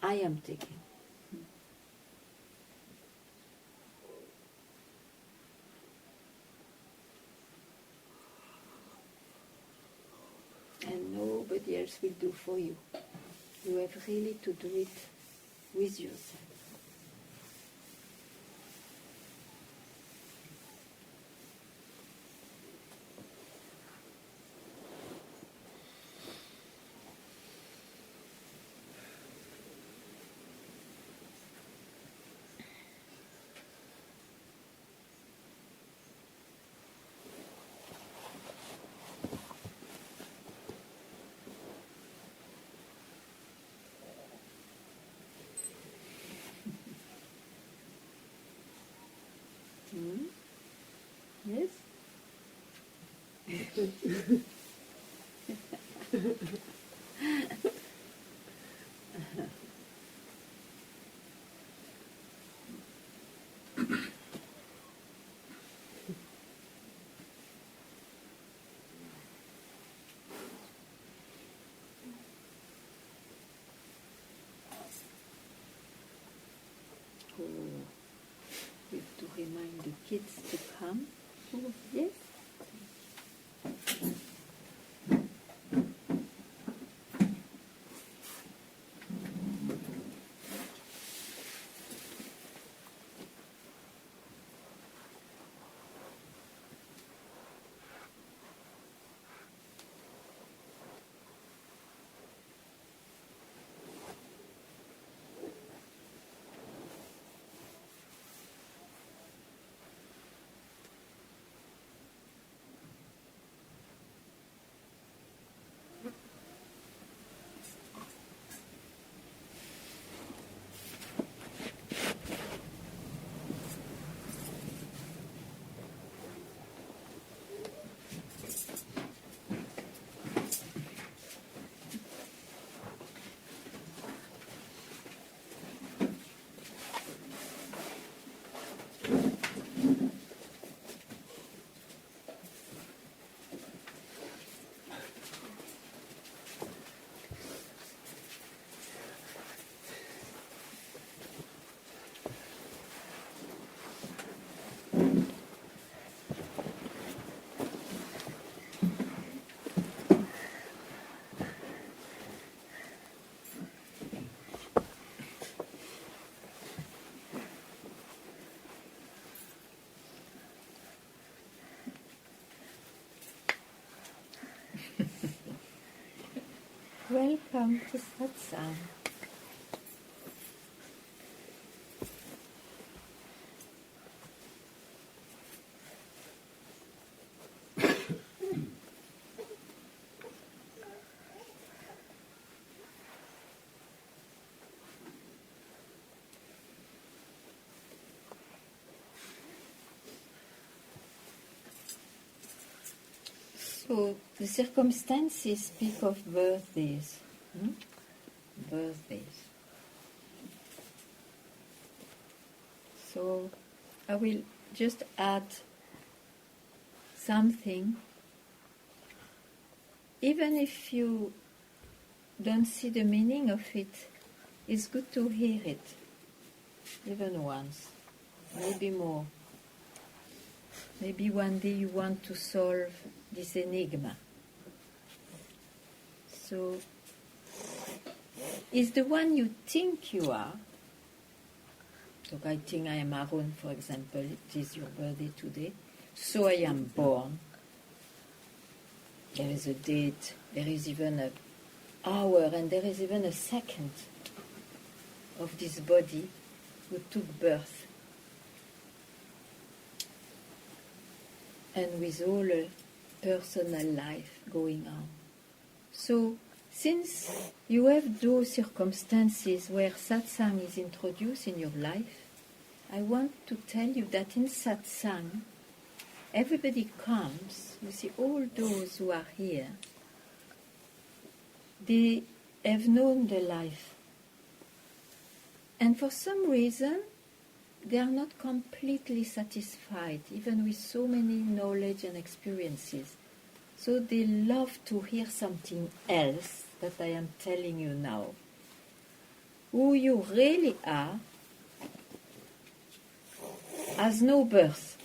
I am taking. And nobody else will do for you. You have really to do it with yourself. Yes? Oh, we have to remind the kids to come. Oh, yes? Welcome to Satsang. So the circumstances speak of birthdays. Birthdays. So I will just add something. Even if you don't see the meaning of it, it's good to hear it, even once, maybe more. Maybe one day you want to solve this enigma. So, is the one you think you are, so I think I am Aaron, for example, it is your birthday today, so I am born. There is a date, there is even an hour, and there is even a second of this body who took birth. And with all a personal life going on. So, since you have those circumstances where satsang is introduced in your life, I want to tell you that in satsang, everybody comes, you see, all those who are here, they have known the life. And for some reason, they are not completely satisfied, even with so many knowledge and experiences. So they love to hear something else that I am telling you now. Who you really are has no birth.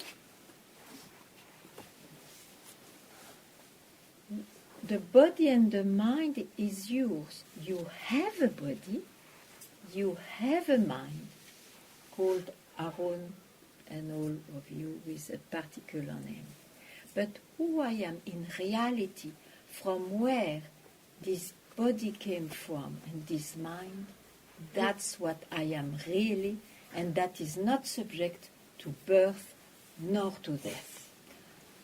the body and the mind is yours. You have a body, you have a mind, called Aaron and all of you with a particular name. But who I am in reality, from where this body came from and this mind, that's what I am really, and that is not subject to birth nor to death.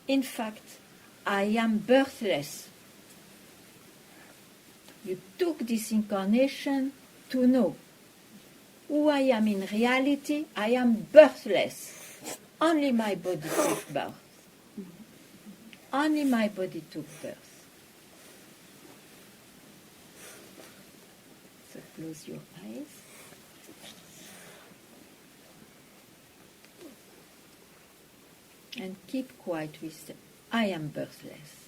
In fact, I am birthless. You took this incarnation to know who I am in reality. I am birthless. Only my body took birth. Only my body took birth. So close your eyes. And keep quiet with the, I am birthless.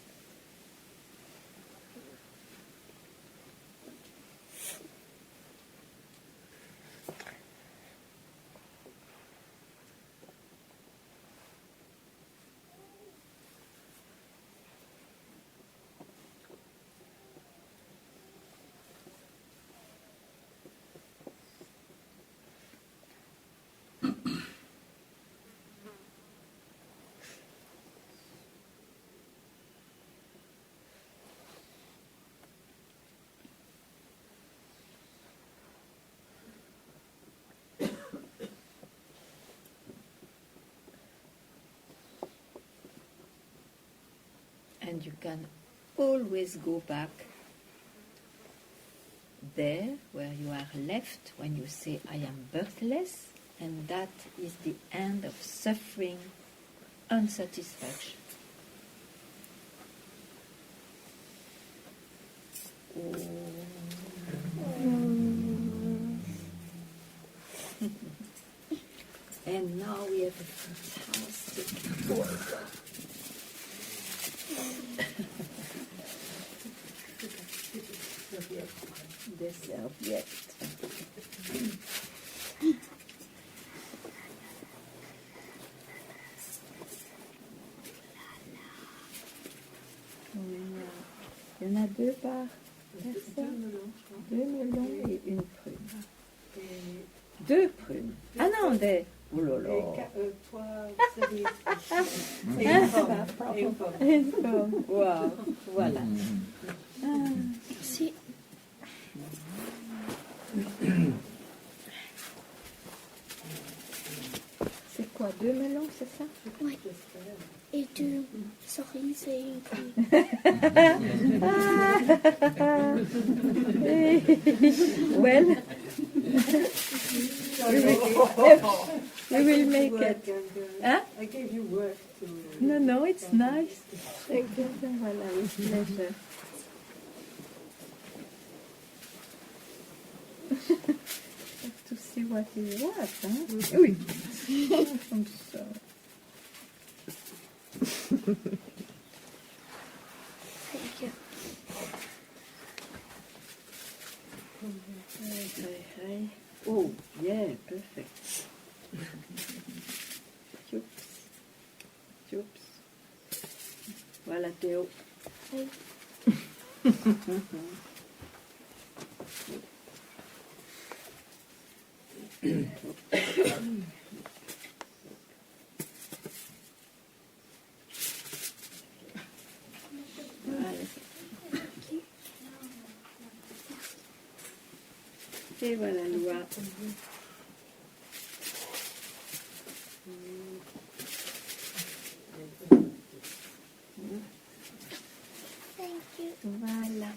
And you can always go back there where you are left when you say, I am birthless, and that is the end of suffering, unsatisfaction. And now we have a fantastic order. Des serviettes. Il y en a deux par personne. Deux melons et une prune. Deux prunes. Ah non, des... Oh là là. Une pomme. Wow. Voilà. Merci. C'est quoi, deux melons, c'est ça? Oui. Et deux cerises et une prune. Well, we will make it. Huh? I gave you work to... No, it's nice. Thank you. Voilà, with pleasure. Have to see what is what, huh? Oui. I'm sorry. Thank you. Hi. Oh, yeah, perfect. Oups. Voilà, Théo. Hi. Et voilà, Loa. Thank you. Voilà.